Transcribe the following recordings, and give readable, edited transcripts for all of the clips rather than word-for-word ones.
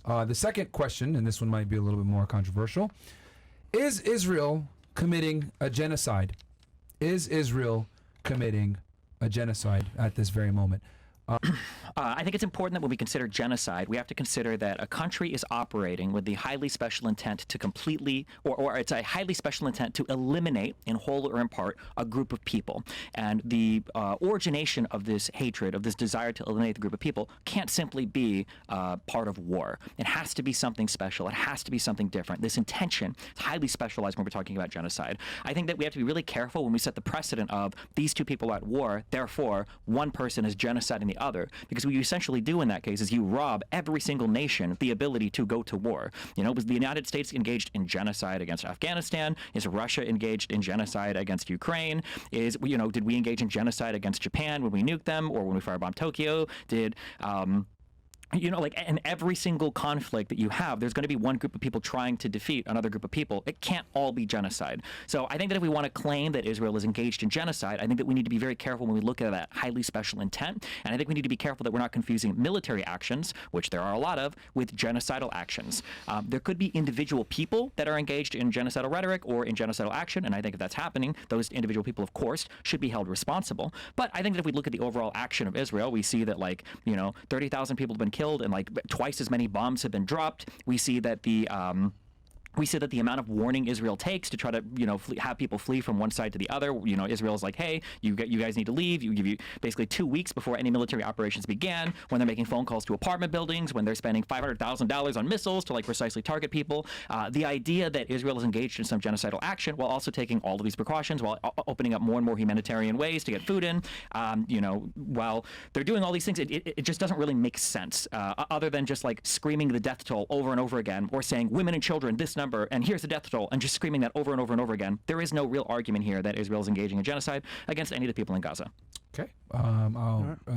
The second question, and this one might be a little bit more controversial, is Israel committing a genocide? Is Israel committing a genocide at this very moment? I think it's important that when we consider genocide, we have to consider that a country is operating with the highly special intent to completely, or it's a highly special intent to eliminate, in whole or in part, a group of people. And the origination of this hatred, of this desire to eliminate the group of people, can't simply be part of war. It has to be something special. It has to be something different. This intention is highly specialized when we're talking about genocide. I think that we have to be really careful when we set the precedent of these two people are at war, therefore one person is genociding the other, because what you essentially do in that case is you rob every single nation the ability to go to war. You know, was the United States engaged in genocide against Afghanistan? Is Russia engaged in genocide against Ukraine? Is, you know, did we engage in genocide against Japan when we nuked them or when we firebombed Tokyo? Did you know, like in every single conflict that you have, there's going to be one group of people trying to defeat another group of people. It can't all be genocide. So I think that if we want to claim that Israel is engaged in genocide, I think that we need to be very careful when we look at that highly special intent. And I think we need to be careful that we're not confusing military actions, which there are a lot of, with genocidal actions. There could be individual people that are engaged in genocidal rhetoric or in genocidal action. And I think if that's happening, those individual people, of course, should be held responsible. But I think that if we look at the overall action of Israel, we see that, like, you know, 30,000 people have been killed and like twice as many bombs have been dropped. We see that the amount of warning Israel takes to try to, you know, have people flee from one side to the other. You know, Israel's like, hey, you guys need to leave. You give you basically 2 weeks before any military operations began, when they're making phone calls to apartment buildings, when they're spending $500,000 on missiles to like precisely target people. The idea that Israel is engaged in some genocidal action while also taking all of these precautions, while opening up more and more humanitarian ways to get food in, you know, while they're doing all these things, it just doesn't really make sense, other than just like screaming the death toll over and over again, or saying women and children, this number, and here's the death toll, and just screaming that over and over and over again. There is no real argument here that Israel is engaging in genocide against any of the people in Gaza. Okay.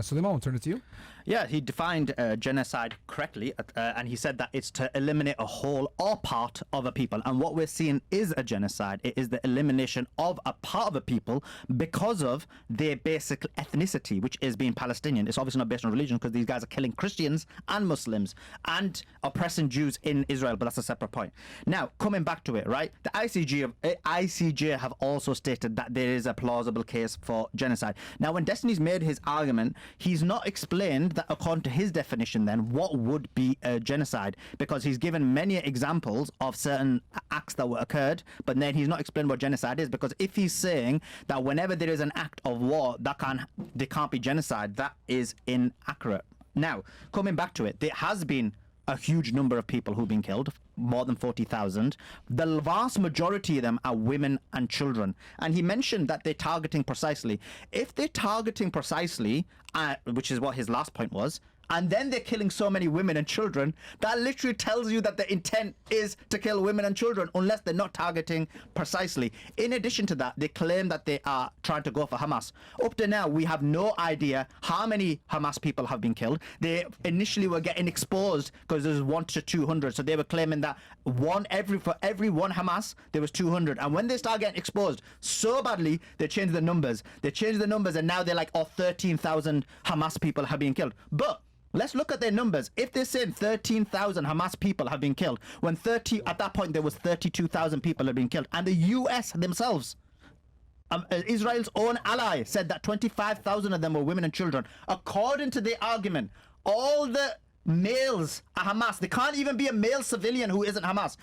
Sulaiman, I'll turn it to you. Yeah, he defined genocide correctly, and he said that it's to eliminate a whole or part of a people. And what we're seeing is a genocide. It is the elimination of a part of a people because of their basic ethnicity, which is being Palestinian. It's obviously not based on religion, because these guys are killing Christians and Muslims and oppressing Jews in Israel, but that's a separate point. Now, coming back to it, right? The ICJ have also stated that there is a plausible case for genocide. Now, when Destiny's made his argument, he's not explained that according to his definition then what would be a genocide, because he's given many examples of certain acts that were occurred, but then he's not explained what genocide is, because if he's saying that whenever there is an act of war there can't be genocide, that is inaccurate. Now, coming back to it, there has been a huge number of people who've been killed, more than 40,000. The vast majority of them are women and children. And he mentioned that they're targeting precisely. If they're targeting precisely, which is what his last point was, and then they're killing so many women and children, that literally tells you that the intent is to kill women and children, unless they're not targeting precisely. In addition to that, they claim that they are trying to go for Hamas. Up to now, we have no idea how many Hamas people have been killed. They initially were getting exposed because there's 1 to 200. So they were claiming that for every one Hamas, there was 200. And when they start getting exposed so badly, they changed the numbers. And now they're like, 13,000 Hamas people have been killed. But let's look at their numbers. If they're saying 13,000 Hamas people have been killed, when at that point there was 32,000 people have been killed, and the US themselves, Israel's own ally, said that 25,000 of them were women and children. According to their argument, all the males are Hamas. There can't even be a male civilian who isn't Hamas.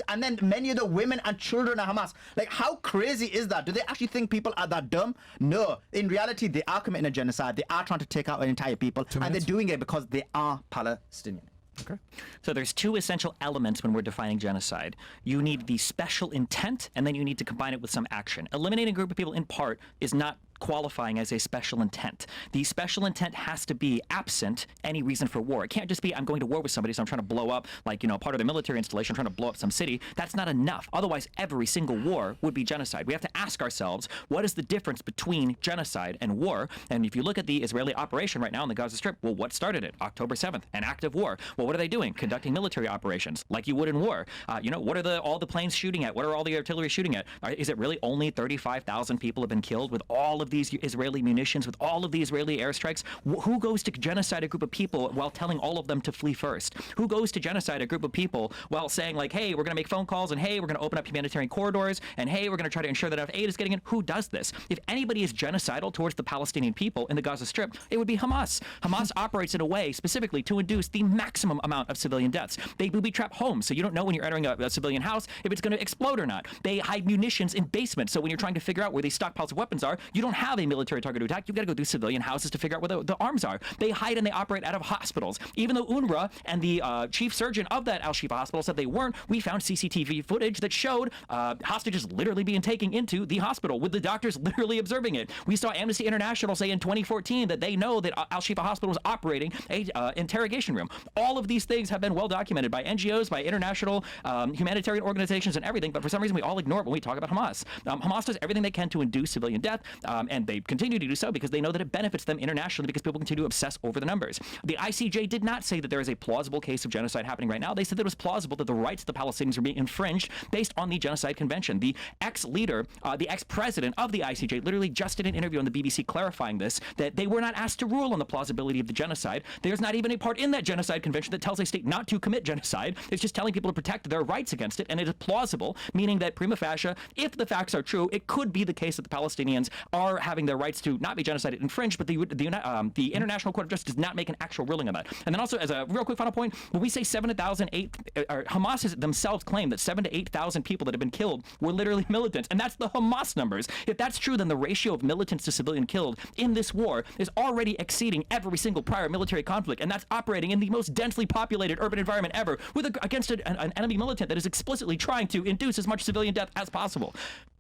And then many of the women and children are Hamas. Like, how crazy is that? Do they actually think people are that dumb? No. In reality, they are committing a genocide. They are trying to take out an entire people, and they're doing it because they are Palestinian. Okay. So there's two essential elements when we're defining genocide. You need the special intent, and then you need to combine it with some action. Eliminating a group of people in part is not qualifying as a special intent. The special intent has to be absent any reason for war. It can't just be, I'm going to war with somebody, so I'm trying to blow up, like, you know, part of the military installation, trying to blow up some city. That's not enough. Otherwise, every single war would be genocide. We have to ask ourselves, what is the difference between genocide and war? And if you look at the Israeli operation right now in the Gaza Strip, well, what started it? October 7th, an act of war. Well, what are they doing? Conducting military operations like you would in war. You know, what are all the planes shooting at? What are all the artillery shooting at? Is it really only 35,000 people have been killed with all of these Israeli munitions, with all of the Israeli airstrikes, who goes to genocide a group of people while telling all of them to flee first? Who goes to genocide a group of people while saying, like, hey, we're going to make phone calls, and hey, we're going to open up humanitarian corridors, and hey, we're going to try to ensure that enough aid is getting in? Who does this? If anybody is genocidal towards the Palestinian people in the Gaza Strip, it would be Hamas. Hamas operates in a way specifically to induce the maximum amount of civilian deaths. They booby trap homes, so you don't know when you're entering a civilian house if it's going to explode or not. They hide munitions in basements, so when you're trying to figure out where these stockpiles of weapons are, you don't have a military target to attack. You've got to go through civilian houses to figure out where the arms are. They hide and they operate out of hospitals. Even though UNRWA and the chief surgeon of that Al-Shifa hospital said they weren't, we found CCTV footage that showed hostages literally being taken into the hospital with the doctors literally observing it. We saw Amnesty International say in 2014 that they know that Al-Shifa hospital was operating a interrogation room. All of these things have been well documented by NGOs, by international humanitarian organizations and everything, but for some reason we all ignore it when we talk about Hamas. Hamas does everything they can to induce civilian death, and they continue to do so because they know that it benefits them internationally, because people continue to obsess over the numbers. The ICJ did not say that there is a plausible case of genocide happening right now. They said that it was plausible that the rights of the Palestinians were being infringed based on the Genocide Convention. The ex-leader, the ex-president of the ICJ literally just did an interview on the BBC clarifying this, that they were not asked to rule on the plausibility of the genocide. There's not even a part in that Genocide Convention that tells a state not to commit genocide. It's just telling people to protect their rights against it, and it is plausible, meaning that prima facie, if the facts are true, it could be the case that the Palestinians are having their rights to not be genocided infringed, but the International Court of Justice does not make an actual ruling on that. And then also, as a real quick final point, when we say 7,000 to 8,000, Hamas has themselves claimed that 7,000 to 8,000 people that have been killed were literally militants, and that's the Hamas numbers. If that's true, then the ratio of militants to civilian killed in this war is already exceeding every single prior military conflict, and that's operating in the most densely populated urban environment ever against an enemy militant that is explicitly trying to induce as much civilian death as possible.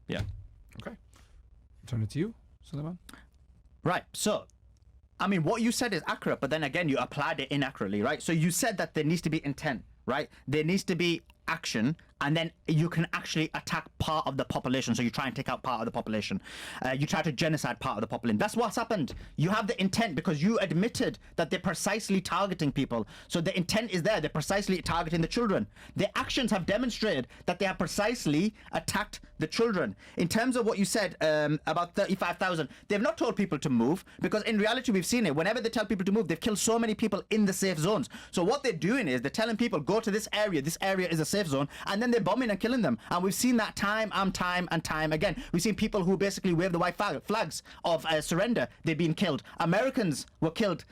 Yeah. Okay. Turn it to you, Sulaiman. Right. So, I mean, what you said is accurate, but then again, you applied it inaccurately, right? So you said that there needs to be intent, right? There needs to be action, and then you can actually attack part of the population. So you try and take out part of the population. You try to genocide part of the population. That's what's happened. You have the intent because you admitted that they're precisely targeting people. So the intent is there. They're precisely targeting the children. The actions have demonstrated that they have precisely attacked the children. In terms of what you said about 35,000, they've not told people to move, because in reality, we've seen it. Whenever they tell people to move, they've killed so many people in the safe zones. So what they're doing is they're telling people, go to this area. This area is a safe zone, and then they're bombing and killing them. And we've seen that time and time again. We've seen people who basically wave the white flags of surrender. They've been killed. Americans were killed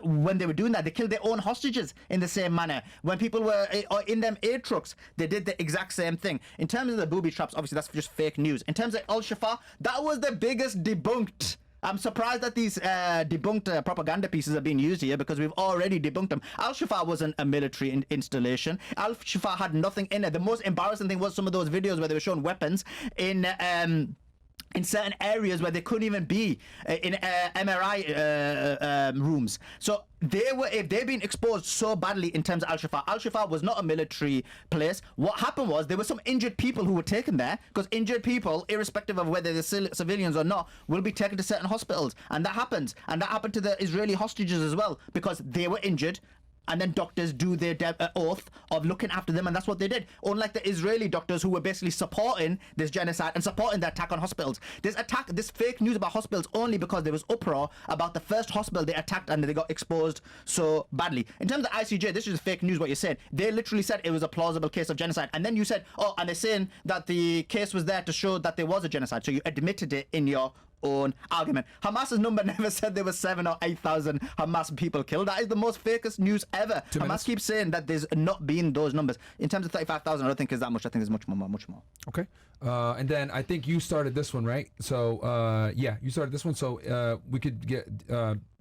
when they were doing that. They killed their own hostages in the same manner. When people were in them aid trucks, they did the exact same thing. In terms of the booby traps, obviously that's just fake news. In terms of Al-Shifa, that was the biggest debunked. I'm surprised that these debunked propaganda pieces are being used here, because we've already debunked them. Al-Shifa wasn't a military installation. Al-Shifa had nothing in it. The most embarrassing thing was some of those videos where they were showing weapons in certain areas where they couldn't even be in MRI rooms. So if they've been exposed so badly in terms of Al-Shifa was not a military place. What happened was there were some injured people who were taken there, because injured people, irrespective of whether they're civilians or not, will be taken to certain hospitals. And that happens. And that happened to the Israeli hostages as well, because they were injured. And then doctors do their oath of looking after them, and that's what they did. Unlike the Israeli doctors who were basically supporting this genocide and supporting the attack on hospitals. This fake news about hospitals only because there was uproar about the first hospital they attacked and they got exposed so badly. In terms of the ICJ, this is fake news what you're saying. They literally said it was a plausible case of genocide. And then you said, oh, and they're saying that the case was there to show that there was a genocide. So you admitted it in your own argument. Hamas's number never said there were 7,000 or 8,000 Hamas people killed. That is the most fakest news ever. Hamas keeps saying that there's not been those numbers. In terms of 35,000, I don't think it's that much. I think it's much more. Okay. And then I think you started this one, right? So yeah, you started this one. So we could get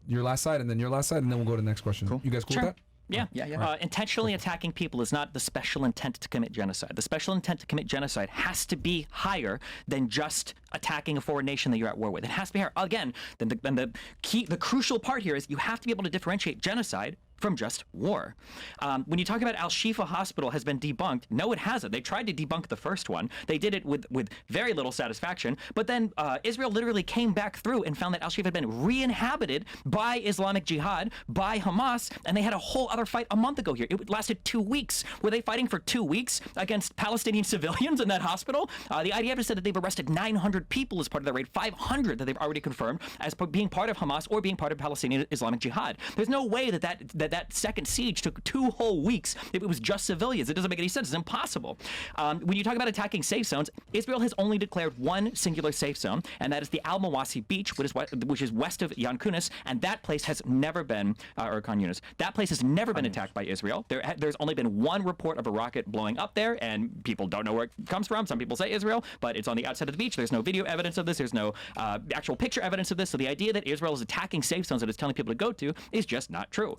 your last side and then your last side, and then we'll go to the next question. Cool. You guys cool with that? Yeah. Right. Intentionally attacking people is not the special intent to commit genocide. The special intent to commit genocide has to be higher than just attacking a foreign nation that you're at war with. It has to be higher. Again, the crucial part here is you have to be able to differentiate genocide from just war. When you talk about Al-Shifa Hospital has been debunked, no, it hasn't. They tried to debunk the first one. They did it with very little satisfaction. But then Israel literally came back through and found that Al-Shifa had been re-inhabited by Islamic Jihad, by Hamas, and they had a whole other fight a month ago here. It lasted 2 weeks. Were they fighting for 2 weeks against Palestinian civilians in that hospital? The IDF has said that they've arrested 900 people as part of the raid, 500 that they've already confirmed as being part of Hamas or being part of Palestinian Islamic Jihad. There's no way that second siege took 2 whole weeks if it was just civilians. It doesn't make any sense. It's impossible. When you talk about attacking safe zones, Israel has only declared one singular safe zone, and that is the Al-Mawasi beach, which is west of Yan Kunis, and that place has never been, or Khan Yunis, that place has never been attacked by Israel. There's only been one report of a rocket blowing up there, and people don't know where it comes from. Some people say Israel, but it's on the outside of the beach. There's no video evidence of this. There's no actual picture evidence of this. So the idea that Israel is attacking safe zones that it's telling people to go to is just not true.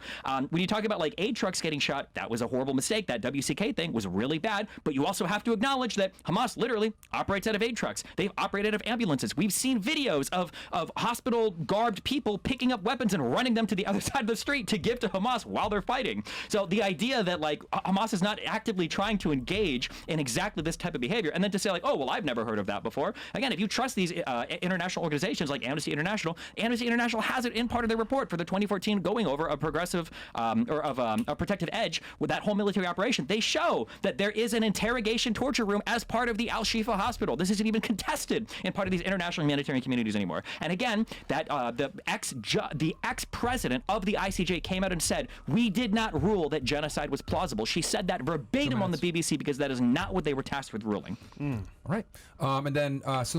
When you talk about like aid trucks getting shot, that was a horrible mistake. That WCK thing was really bad. But you also have to acknowledge that Hamas literally operates out of aid trucks. They've operated out of ambulances. We've seen videos of hospital-garbed people picking up weapons and running them to the other side of the street to give to Hamas while they're fighting. So the idea that like Hamas is not actively trying to engage in exactly this type of behavior, and then to say like, oh, well, I've never heard of that before. Again, if you trust these international organizations like Amnesty International has it in part of their report for the 2014 going over a progressive a protective edge with that whole military operation. They show that there is an interrogation torture room as part of the Al-Shifa hospital. This isn't even contested in part of these international humanitarian communities anymore. And again, that the ex-president of the ICJ came out and said, we did not rule that genocide was plausible. She said that verbatim on the BBC because that is not what they were tasked with ruling. All right. And then